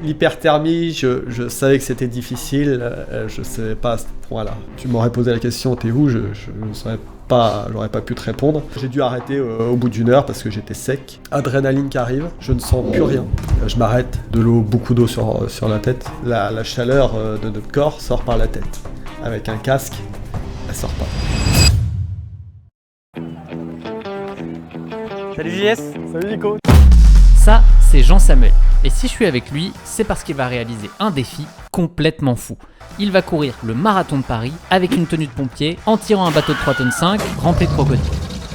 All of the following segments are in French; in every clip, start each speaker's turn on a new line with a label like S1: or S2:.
S1: L'hyperthermie, je savais que c'était difficile, je ne savais pas à ce point-là. Tu m'aurais posé la question, t'es où? Je ne saurais pas, j'aurais pas pu te répondre. J'ai dû arrêter au bout d'une heure parce que j'étais sec. Adrénaline qui arrive, je ne sens plus rien. Je m'arrête, de l'eau, beaucoup d'eau sur la tête. La chaleur de notre corps sort par la tête. Avec un casque, elle sort pas.
S2: Salut JS.
S1: Salut Nico.
S3: Ça, c'est Jean-Samuel. Et si je suis avec lui, c'est parce qu'il va réaliser un défi complètement fou. Il va courir le marathon de Paris avec une tenue de pompier en tirant un bateau de 3,5 tonnes rempli de crocodiles.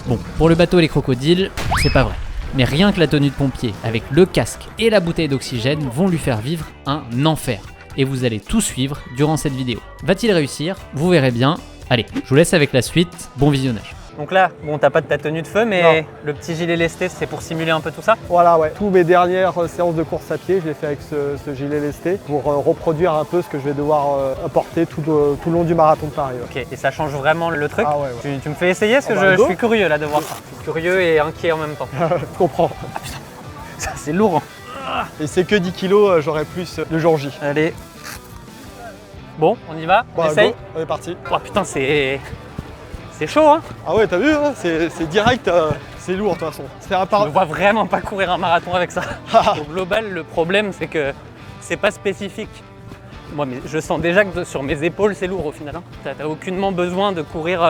S3: Bon, pour le bateau et les crocodiles, c'est pas vrai. Mais rien que la tenue de pompier avec le casque et la bouteille d'oxygène vont lui faire vivre un enfer. Et vous allez tout suivre durant cette vidéo. Va-t-il réussir? Vous verrez bien. Allez, je vous laisse avec la suite. Bon visionnage.
S2: Donc là, bon, t'as pas de ta tenue de feu, mais
S1: non.
S2: Le petit gilet lesté, c'est pour simuler un peu tout ça?
S1: Voilà, ouais. Tous mes dernières séances de course à pied, je les fais avec ce gilet lesté pour reproduire un peu ce que je vais devoir apporter tout le long du marathon de Paris. Ouais.
S2: Ok, et ça change vraiment le truc?
S1: Ah ouais.
S2: Tu me fais essayer parce que je suis curieux là de voir ça. Je suis curieux et inquiet en même temps.
S1: Je comprends.
S2: Ah putain, ça c'est lourd.
S1: Et c'est que 10 kilos, j'aurai plus le jour J.
S2: Allez. Bon, on y va? On essaye?
S1: Go, on est parti.
S2: Oh putain, c'est chaud hein.
S1: Ah ouais, t'as vu, hein, c'est direct, c'est lourd de toute façon.
S2: Je ne vois vraiment pas courir un marathon avec ça. Au global, le problème c'est que c'est pas spécifique. Moi, mais je sens déjà que sur mes épaules c'est lourd au final. Hein. T'as aucunement besoin de courir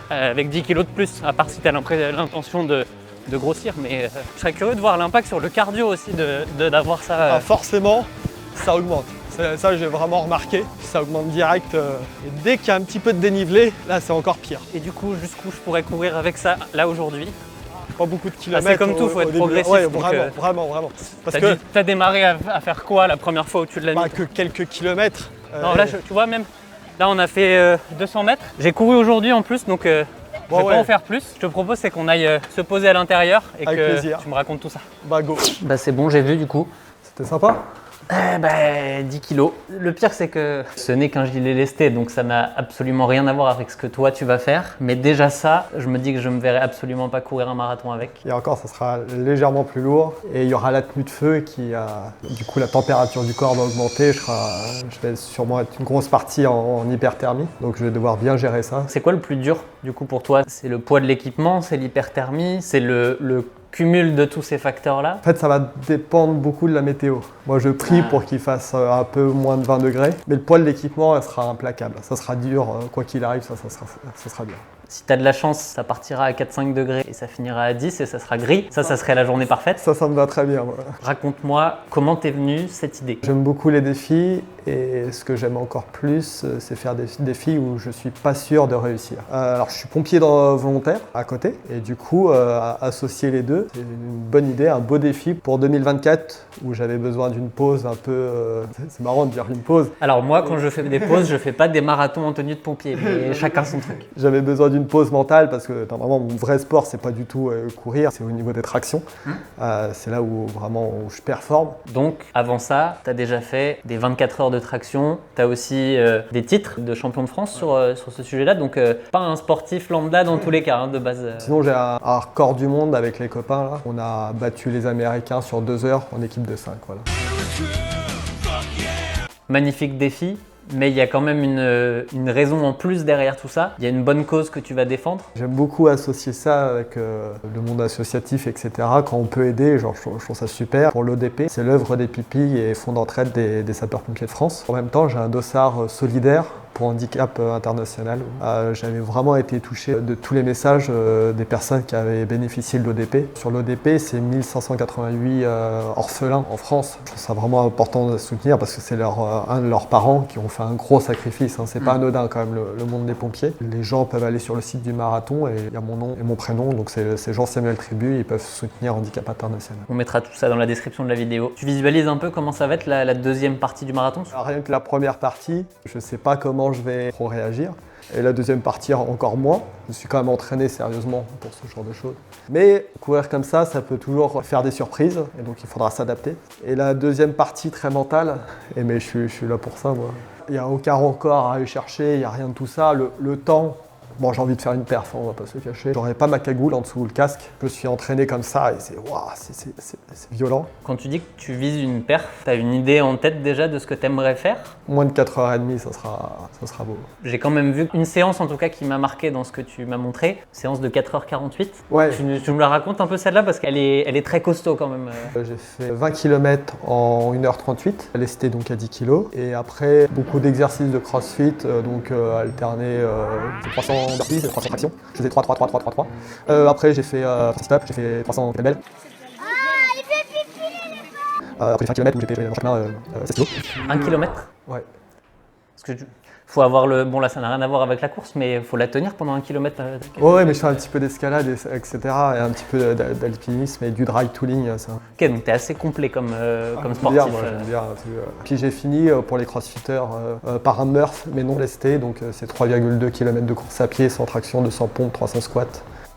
S2: avec 10 kilos de plus, à part si t'as l'intention de grossir. Mais je serais curieux de voir l'impact sur le cardio aussi d'avoir ça.
S1: Ah, forcément, ça augmente. Ça, j'ai vraiment remarqué, ça augmente direct. Et dès qu'il y a un petit peu de dénivelé, là, c'est encore pire.
S2: Et du coup, jusqu'où je pourrais courir avec ça, là, aujourd'hui?
S1: Pas beaucoup de
S2: Ah,
S1: kilomètres.
S2: c'est comme tout, il faut être progressif.
S1: Ouais,
S2: donc,
S1: vraiment. Parce
S2: t'as démarré à faire quoi la première fois où tu l'as mis?
S1: Que quelques kilomètres.
S2: Non, là, tu vois, même, là, on a fait 200 mètres. J'ai couru aujourd'hui en plus, donc je vais pas en faire plus. Je te propose, c'est qu'on aille se poser à l'intérieur et
S1: avec
S2: que
S1: plaisir.
S2: tu me racontes tout ça.
S1: Bah, go.
S2: Bah, c'est bon, j'ai vu du coup.
S1: C'était sympa.
S2: 10 kilos. Le pire, c'est que ce n'est qu'un gilet lesté, donc ça n'a absolument rien à voir avec ce que toi tu vas faire. Mais déjà ça, je me dis que je me verrai absolument pas courir un marathon avec.
S1: Et encore, ça sera légèrement plus lourd. Et il y aura la tenue de feu qui du coup, la température du corps va augmenter. Je vais sûrement être une grosse partie en hyperthermie. Donc je vais devoir bien gérer ça.
S2: C'est quoi le plus dur du coup pour toi? C'est le poids de l'équipement, c'est l'hyperthermie, c'est le cumul de tous ces facteurs-là?
S1: En fait, ça va dépendre beaucoup de la météo. Moi, je prie pour qu'il fasse un peu moins de 20 degrés. Mais le poids de l'équipement, elle sera implacable. Ça sera dur, quoi qu'il arrive, ça sera dur.
S2: Si tu as de la chance, ça partira à 4-5 degrés et ça finira à 10 et ça sera gris. Ça serait la journée parfaite.
S1: Ça me va très bien. Voilà.
S2: Raconte-moi comment t'es venue cette idée.
S1: J'aime beaucoup les défis et ce que j'aime encore plus, c'est faire des défis où je suis pas sûr de réussir. Alors, je suis pompier volontaire à côté et du coup, associer les deux, c'est une bonne idée, un beau défi pour 2024 où j'avais besoin d'une pause un peu... c'est marrant de dire une pause.
S2: Alors moi, quand je fais des pauses, je fais pas des marathons en tenue de pompier, mais chacun son truc.
S1: J'avais besoin d'une pause mentale parce que normalement mon vrai sport c'est pas du tout courir, c'est au niveau des tractions. C'est là où vraiment où je performe.
S2: Donc avant ça, tu as déjà fait des 24 heures de traction, tu as aussi des titres de champion de France sur ce sujet-là, donc pas un sportif lambda dans tous les cas hein, de base.
S1: Sinon j'ai un record du monde avec les copains là. On a battu les Américains sur 2 heures en équipe de 5. Voilà.
S2: Magnifique défi. Mais il y a quand même une raison en plus derrière tout ça. Il y a une bonne cause que tu vas défendre.
S1: J'aime beaucoup associer ça avec le monde associatif, etc. Quand on peut aider, genre, je trouve ça super. Pour l'ODP, c'est l'œuvre des pipis et fonds d'entraide des sapeurs-pompiers de France. En même temps, j'ai un dossard solidaire pour handicap international. J'avais vraiment été touché de tous les messages des personnes qui avaient bénéficié de l'ODP. Sur l'ODP, c'est 1588 orphelins en France. Je trouve ça vraiment important de soutenir parce que c'est un de leurs parents qui ont fait un gros sacrifice. Hein. C'est pas anodin quand même le monde des pompiers. Les gens peuvent aller sur le site du marathon et il y a mon nom et mon prénom. Donc c'est Jean-Samuel Tribu, ils peuvent soutenir Handicap International.
S2: On mettra tout ça dans la description de la vidéo. Tu visualises un peu comment ça va être la deuxième partie du marathon?
S1: Alors, rien que la première partie, je sais pas comment je vais trop réagir. Et la deuxième partie encore moins. Je suis quand même entraîné sérieusement pour ce genre de choses. Mais courir comme ça peut toujours faire des surprises et donc il faudra s'adapter. Et la deuxième partie très mentale, mais je suis là pour ça moi. Il n'y a aucun record à aller chercher, il n'y a rien de tout ça. Le temps, Bon, j'ai envie de faire une perf, on va pas se le cacher. J'aurais pas ma cagoule en dessous le casque. Je me suis entraîné comme ça et c'est violent.
S2: Quand tu dis que tu vises une perf, t'as une idée en tête déjà de ce que t'aimerais faire?
S1: Moins de 4h30, ça sera beau.
S2: J'ai quand même vu une séance en tout cas qui m'a marqué dans ce que tu m'as montré, séance de 4h48.
S1: Ouais.
S2: Tu me la racontes un peu celle-là parce qu'elle est très costaud quand même.
S1: J'ai fait 20 km en 1h38, lesté donc à 10 kg. Et après, beaucoup d'exercices de crossfit, donc alterné 300 burpees, 300 tractions. Je faisais 3. Après, j'ai fait sit-up, j'ai fait 300 kettlebell. Après, j'ai fait 1 km où j'étais en championnat 16 kg.
S2: 1 km?
S1: Ouais.
S2: Parce que faut avoir le... Bon là ça n'a rien à voir avec la course, mais il faut la tenir pendant 1 km.
S1: Ouais, mais je fais un petit peu d'escalade, etc. Et un petit peu d'alpinisme et du dry tooling. Ça.
S2: Ok, donc t'es assez complet comme sportif.
S1: Bien, moi, j'aime bien. Puis j'ai fini pour les crossfitters par un Murph, mais non lesté. Donc c'est 3,2 km de course à pied, sans traction, 200 pompes, 300 squats.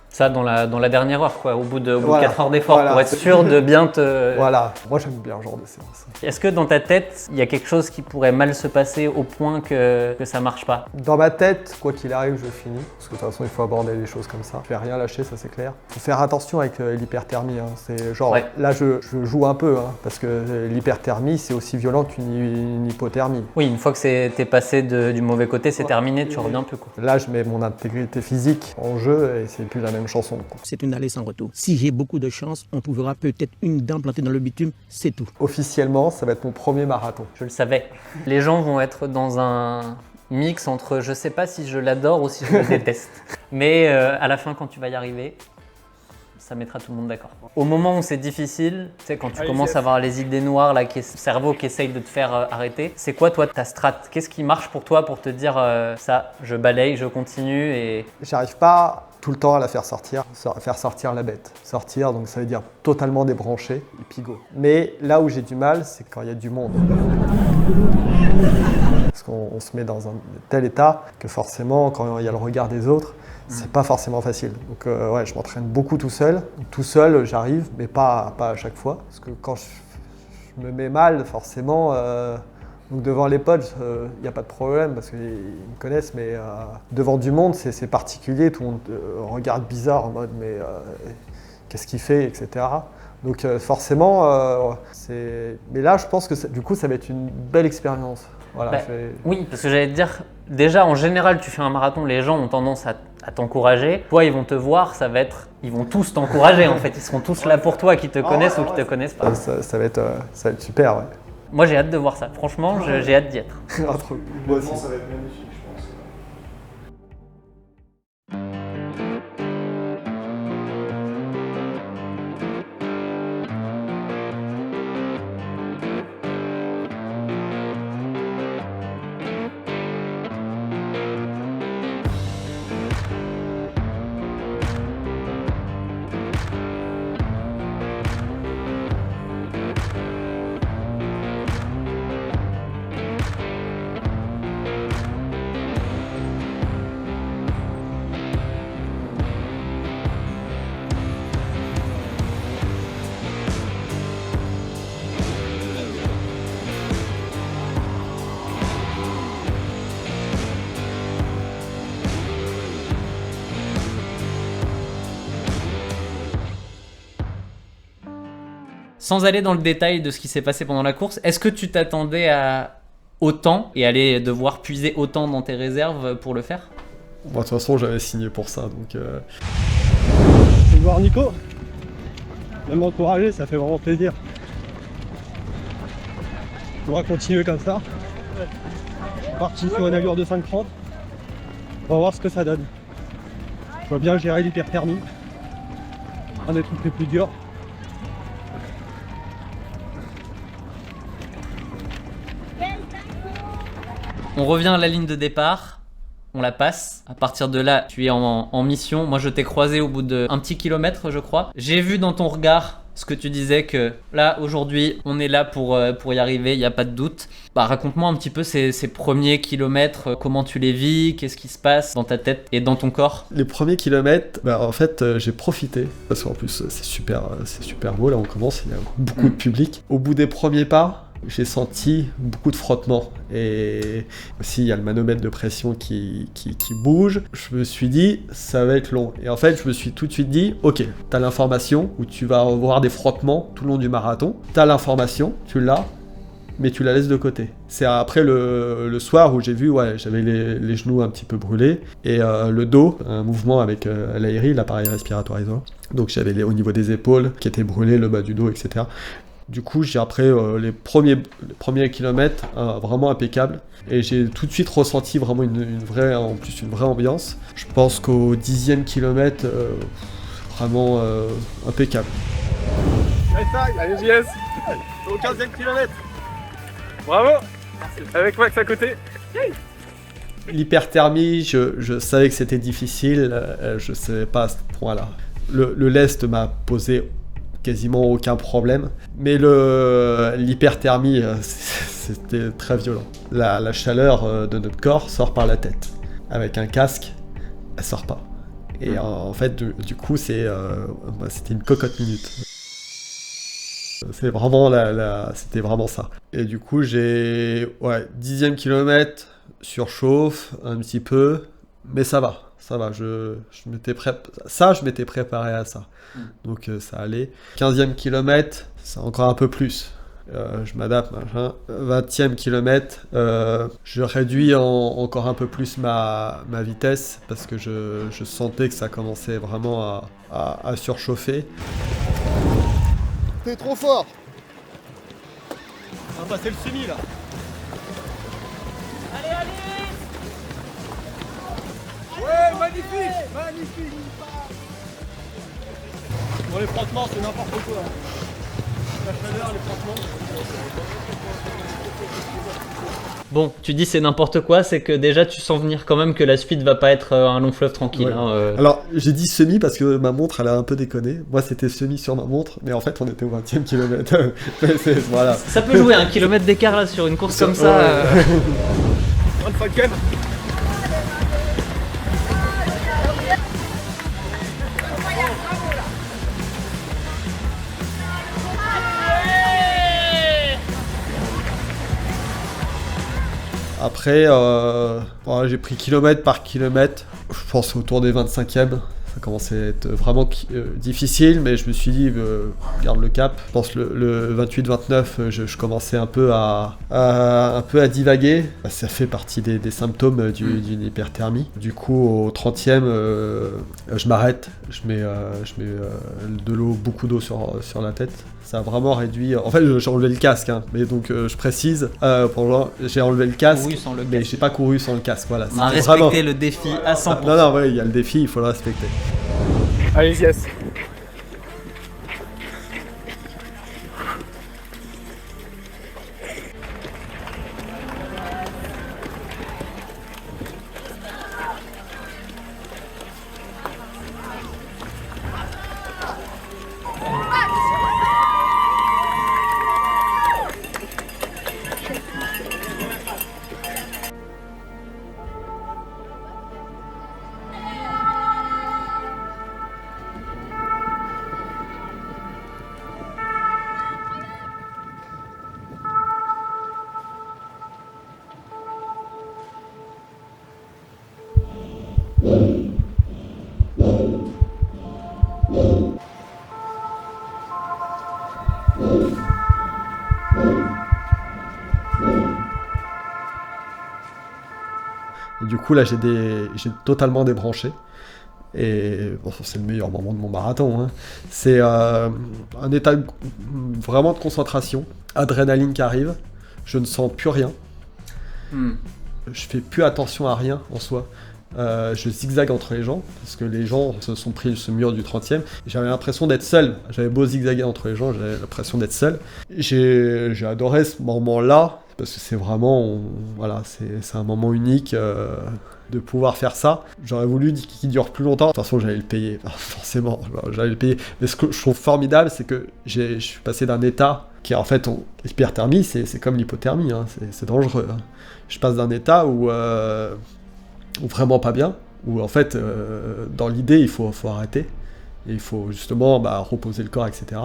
S2: Ça dans la dernière heure, quoi, au bout de 4 heures d'effort,
S1: voilà.
S2: Pour être sûr de bien te...
S1: Voilà, moi j'aime bien ce genre de séance.
S2: Est-ce que dans ta tête, il y a quelque chose qui pourrait mal se passer au point que ça marche pas?
S1: Dans ma tête, quoi qu'il arrive, je finis. Parce que de toute façon, il faut aborder les choses comme ça. Je vais rien lâcher, ça c'est clair. Il faut faire attention avec l'hyperthermie. Hein. C'est genre,
S2: ouais.
S1: Là je joue un peu, hein, parce que l'hyperthermie c'est aussi violent qu'une hypothermie.
S2: Oui, une fois que t'es passé du mauvais côté, c'est terminé, tu reviens plus, quoi.
S1: Là je mets mon intégrité physique en jeu et c'est plus la même chanson.
S4: C'est une allée sans retour. Si j'ai beaucoup de chance, on trouvera peut-être une dent plantée dans le bitume, c'est tout.
S1: Officiellement, ça va être mon premier marathon.
S2: Je le savais. Les gens vont être dans un mix entre je sais pas si je l'adore ou si je le déteste. Mais à la fin, quand tu vas y arriver, ça mettra tout le monde d'accord. Au moment où c'est difficile, tu sais, quand tu commences à avoir les idées noires, là, le cerveau qui essaye de te faire arrêter, c'est quoi toi ta strat? Qu'est-ce qui marche pour toi pour te dire ça, je balaye, je continue et...
S1: J'arrive pas tout le temps à la faire sortir la bête. Sortir, donc ça veut dire totalement débrancher et puis go. Mais là où j'ai du mal, c'est quand il y a du monde. Parce qu'on se met dans un tel état que forcément, quand il y a le regard des autres, c'est pas forcément facile. Donc ouais, je m'entraîne beaucoup tout seul. Tout seul, j'arrive, mais pas à chaque fois. Parce que quand je me mets mal, forcément, donc devant les potes, il n'y a pas de problème parce qu'ils me connaissent, mais devant du monde, c'est particulier. Tout le monde regarde bizarre en mode mais qu'est-ce qu'il fait, etc. Donc forcément, mais là, je pense que du coup, ça va être une belle expérience. Voilà,
S2: oui, parce que j'allais te dire, déjà en général, tu fais un marathon, les gens ont tendance à t'encourager. Toi, ils vont te voir, ils vont tous t'encourager en fait. Ils seront tous là pour toi, qui te connaissent ou qui te connaissent pas.
S1: Ça va être super, ouais.
S2: Moi, j'ai hâte de voir ça. Franchement, j'ai hâte d'y être.
S1: Moi aussi.
S5: Ça va être magnifique, je pense.
S3: Sans aller dans le détail de ce qui s'est passé pendant la course, est-ce que tu t'attendais à autant et aller devoir puiser autant dans tes réserves pour le faire?
S1: Bon, de toute façon, j'avais signé pour ça, donc...
S5: Je vais voir Nico. Même m'encourager, ça fait vraiment plaisir. On va continuer comme ça. Parti sur une allure de 5,30. On va voir ce que ça donne. Je vois bien gérer l'hyperthermie. Un des trucs les plus durs.
S3: On revient à la ligne de départ, on la passe. À partir de là, tu es en mission. Moi, je t'ai croisé au bout d'un petit kilomètre, je crois. J'ai vu dans ton regard ce que tu disais que là, aujourd'hui, on est là pour y arriver, il n'y a pas de doute. Bah, raconte-moi un petit peu ces premiers kilomètres, comment tu les vis, qu'est-ce qui se passe dans ta tête et dans ton corps?
S1: Les premiers kilomètres, en fait, j'ai profité, parce qu'en plus, c'est super beau, là on commence, il y a beaucoup de public. Au bout des premiers pas, j'ai senti beaucoup de frottements. Et aussi, il y a le manomètre de pression qui bouge. Je me suis dit, ça va être long. Et en fait, je me suis tout de suite dit, ok, t'as l'information où tu vas avoir des frottements tout le long du marathon. T'as l'information, tu l'as, mais tu la laisses de côté. C'est après le soir où j'ai vu, ouais, j'avais les genoux un petit peu brûlés et le dos, un mouvement avec l'ARI, l'appareil respiratoire isolant. Donc j'avais au niveau des épaules qui étaient brûlés, le bas du dos, etc. Du coup, j'ai après les premiers kilomètres vraiment impeccables et j'ai tout de suite ressenti vraiment une vraie ambiance. Je pense qu'au 10e kilomètre, vraiment impeccable.
S5: Allez JS, au 15e kilomètre. Bravo. Avec Max à côté.
S1: L'hyperthermie, je savais que c'était difficile, je ne savais pas à ce point-là. Le lest m'a posé quasiment aucun problème, mais l'hyperthermie, c'était très violent. La chaleur de notre corps sort par la tête. Avec un casque, elle sort pas. Et en fait, du coup, c'était une cocotte minute. C'est vraiment c'était vraiment ça. Et du coup, j'ai 10e kilomètre, surchauffe un petit peu, mais ça va. Je m'étais préparé à ça. Donc ça allait. 15e kilomètre, c'est encore un peu plus. Je m'adapte, machin. 20e kilomètre, je réduis encore un peu plus ma vitesse parce que je sentais que ça commençait vraiment à surchauffer.
S5: T'es trop fort. On va passer le semi là. Allez. Ouais, magnifique. Bon, les frottements, c'est n'importe quoi. La chaleur, les frottements.
S2: Bon, tu dis c'est n'importe quoi, c'est que déjà tu sens venir quand même que la suite va pas être un long fleuve tranquille.
S1: Ouais. Alors, j'ai dit semi parce que ma montre, elle a un peu déconné. Moi, c'était semi sur ma montre, mais en fait, on était au 20e kilomètre. Voilà.
S2: Ça peut jouer, 1 kilomètre d'écart là sur une course comme ça.
S5: 25e.
S1: Après, j'ai pris kilomètre par kilomètre. Je pense autour des 25e. Ça commençait à être vraiment difficile, mais je me suis dit, garde le cap. Je pense le 28-29, je commençais un peu à divaguer. Ça fait partie des symptômes d'une hyperthermie. Du coup, au 30e, je m'arrête. Je mets de l'eau, beaucoup d'eau sur la tête. Ça a vraiment réduit. En fait, j'ai enlevé le casque, hein, mais donc je précise. J'ai enlevé le casque, mais j'ai pas couru sans le casque. Voilà.
S2: On a respecté le défi à 100%.
S1: Non, ouais, il y a le défi, il faut le respecter.
S5: Allez, yes.
S1: Et du coup, là, j'ai totalement débranché. Et bon, c'est le meilleur moment de mon marathon. Hein. C'est un état vraiment de concentration, adrénaline qui arrive. Je ne sens plus rien. Je fais plus attention à rien en soi. Je zigzague entre les gens, parce que les gens se sont pris ce mur du 30e. J'avais l'impression d'être seul. J'avais beau zigzaguer entre les gens, j'avais l'impression d'être seul. J'ai adoré ce moment-là, parce que c'est vraiment, c'est un moment unique de pouvoir faire ça. J'aurais voulu qu'il dure plus longtemps. De toute façon, j'allais le payer, forcément, j'allais le payer. Mais ce que je trouve formidable, c'est que je suis passé d'un état qui est en fait, l'hyperthermie, c'est comme l'hypothermie, hein, c'est dangereux. Hein. Je passe d'un état où vraiment pas bien, où en fait, dans l'idée, il faut arrêter. Et il faut justement reposer le corps, etc.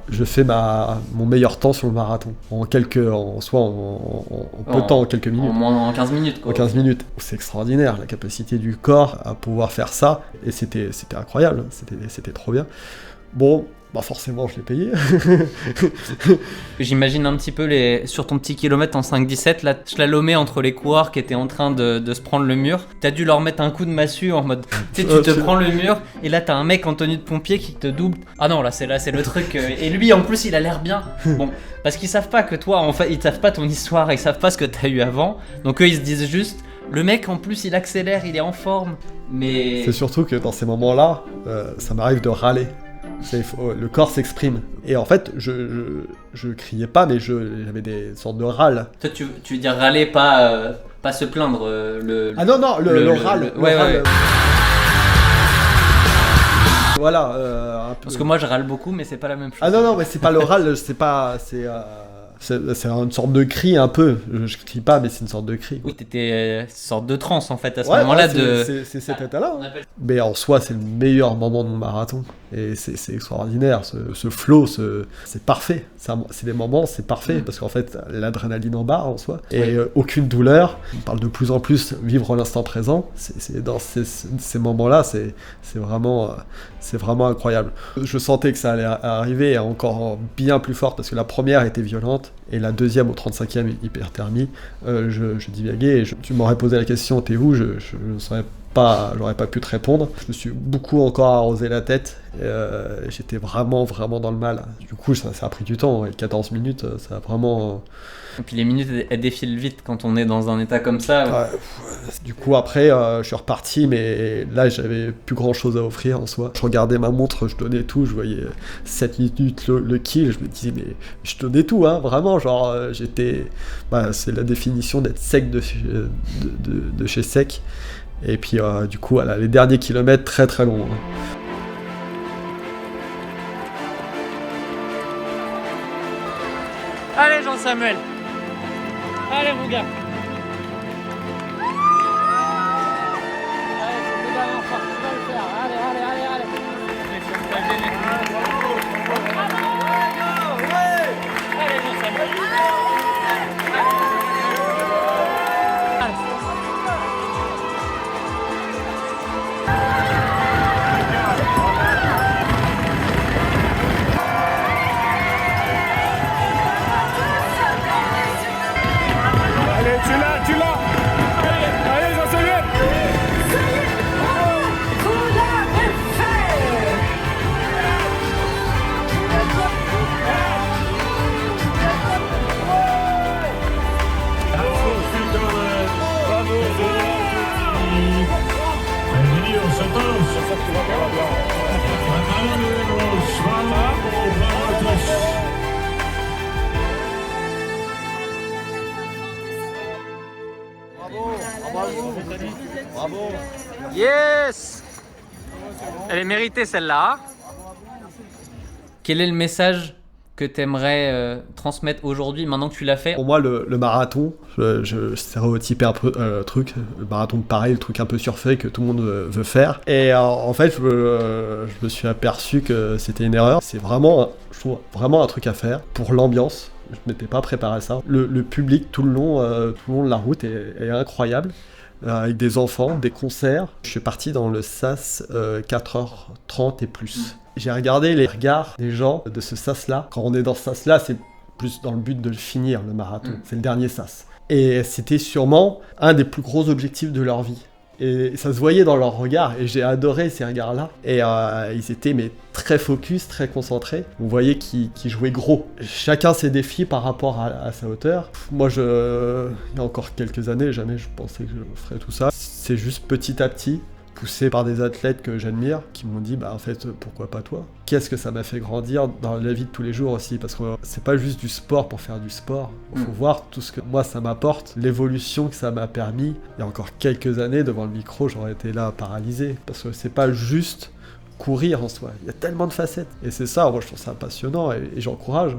S1: Je fais mon meilleur temps sur le marathon. En peu de temps, en quelques minutes.
S3: En 15 minutes, quoi.
S1: En 15 minutes. C'est extraordinaire, la capacité du corps à pouvoir faire ça. Et c'était incroyable, c'était trop bien. Bon, forcément, je l'ai payé.
S3: J'imagine un petit peu sur ton petit kilomètre en 5-17, là, slalomé entre les coureurs qui étaient en train de se prendre le mur. T'as dû leur mettre un coup de massue en mode, tu sais, tu te prends le mur et là t'as un mec en tenue de pompier qui te double. Ah non, là c'est le truc. Et lui en plus il a l'air bien. Bon, parce qu'ils savent pas que toi, en fait, ils savent pas ton histoire, ils savent pas ce que t'as eu avant. Donc eux ils se disent juste, le mec en plus il accélère, il est en forme. Mais
S1: c'est surtout que dans ces moments-là, ça m'arrive de râler. Le corps s'exprime. Et en fait, je criais pas, mais j'avais des sortes de râles.
S3: Toi, tu veux dire râler, pas se plaindre.
S1: Ah non, le râle.
S3: Ouais.
S1: Voilà. Un peu.
S3: Parce que moi, je râle beaucoup, mais c'est pas la même chose.
S1: Ah non, mais c'est pas le râle, c'est une sorte de cri un peu. Je crie pas, mais c'est une sorte de cri.
S3: Oui, t'étais une sorte de transe en fait à ce moment-là.
S1: C'est cet état-là. Mais en soi, c'est le meilleur moment de mon marathon. Et c'est extraordinaire. Ce flow, c'est parfait. C'est des moments, c'est parfait. Parce qu'en fait, l'adrénaline en barre en soi. Et aucune douleur. On parle de plus en plus vivre l'instant présent. Dans ces moments-là, c'est vraiment incroyable. Je sentais que ça allait arriver encore bien plus fort parce que la première était violente. Et la deuxième au 35e hyperthermie, je divaguais et tu m'aurais posé la question, t'es où? Je ne saurais pas, j'aurais pas pu te répondre. Je me suis beaucoup encore arrosé la tête, j'étais vraiment dans le mal. Du coup, ça a pris du temps, et 14 minutes, ça a vraiment...
S3: Et puis les minutes, elles défilent vite quand on est dans un état comme ça.
S1: Ouais. Du coup, après, je suis reparti, mais là, j'avais plus grand chose à offrir en soi. Je regardais ma montre, je donnais tout, je voyais 7 minutes le kill, je me disais, mais je donnais tout, hein, vraiment, genre, j'étais... c'est la définition d'être sec de chez sec. Et puis, du coup, voilà, les derniers kilomètres, très très longs. Hein.
S2: Allez Jean-Samuel. Allez mon gars. Allez, c'est la dernière fois, tu vas le faire. Allez. Allez Jean-Samuel.
S6: Tu l'as. Allez, Jean-Samuel.
S2: Bravo. Yes. Elle est méritée celle-là.
S3: Quel est le message que tu aimerais transmettre aujourd'hui, maintenant que tu l'as fait?
S1: Pour moi, le marathon, je stéréotypais un peu le truc, le marathon de Paris, le truc un peu surfait que tout le monde veut faire. Et en fait, je me suis aperçu que c'était une erreur. C'est vraiment, je trouve, vraiment un truc à faire pour l'ambiance. Je ne m'étais pas préparé à ça. Le public tout le long de la route est incroyable. Avec des enfants, des concerts. Je suis parti dans le sas 4h30 et plus. J'ai regardé les regards des gens de ce sas-là. Quand on est dans ce sas-là, c'est plus dans le but de le finir, le marathon. C'est le dernier sas. Et c'était sûrement un des plus gros objectifs de leur vie. Et ça se voyait dans leurs regards, et j'ai adoré ces regards-là. Et ils étaient très focus, très concentrés. On voyait qu'ils jouaient gros. Chacun ses défis par rapport à sa hauteur. Moi, il y a encore quelques années, jamais je pensais que je ferais tout ça. C'est juste petit à petit, poussé par des athlètes que j'admire, qui m'ont dit, en fait, pourquoi pas toi? Qu'est-ce que ça m'a fait grandir dans la vie de tous les jours aussi, parce que c'est pas juste du sport pour faire du sport. Il faut voir tout ce que moi ça m'apporte, l'évolution que ça m'a permis. Il y a encore quelques années, devant le micro, j'aurais été là paralysé, parce que c'est pas juste courir en soi. Il y a tellement de facettes. Et c'est ça, moi je trouve ça passionnant, et j'encourage.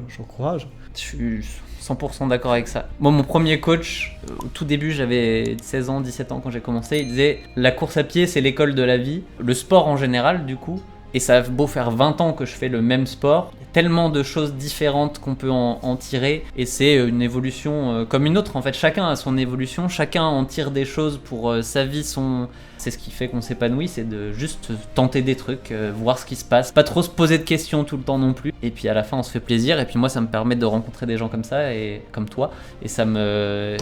S3: Je suis 100% d'accord avec ça. Moi, mon premier coach, au tout début, j'avais 16 ans, 17 ans quand j'ai commencé, il disait « La course à pied, c'est l'école de la vie. Le sport en général, du coup, Et ça a beau faire 20 ans que je fais le même sport, il y a tellement de choses différentes qu'on peut en tirer, et c'est une évolution comme une autre en fait. Chacun a son évolution, chacun en tire des choses pour sa vie, c'est ce qui fait qu'on s'épanouit, c'est de juste tenter des trucs, voir ce qui se passe, pas trop se poser de questions tout le temps non plus, et puis à la fin on se fait plaisir, et puis moi ça me permet de rencontrer des gens comme ça, et comme toi, et ça me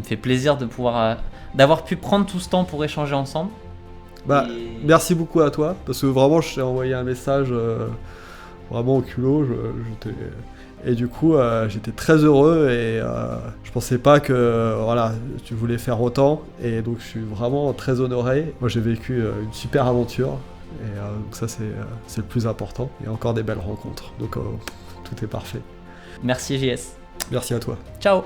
S3: fait plaisir de pouvoir d'avoir pu prendre tout ce temps pour échanger ensemble.
S1: Merci beaucoup à toi, parce que vraiment je t'ai envoyé un message vraiment au culot, et du coup j'étais très heureux, et je pensais pas que tu voulais faire autant, et donc je suis vraiment très honoré. Moi j'ai vécu une super aventure, et donc ça c'est le plus important, et encore des belles rencontres, donc tout est parfait.
S3: Merci JS.
S1: Merci à toi.
S3: Ciao.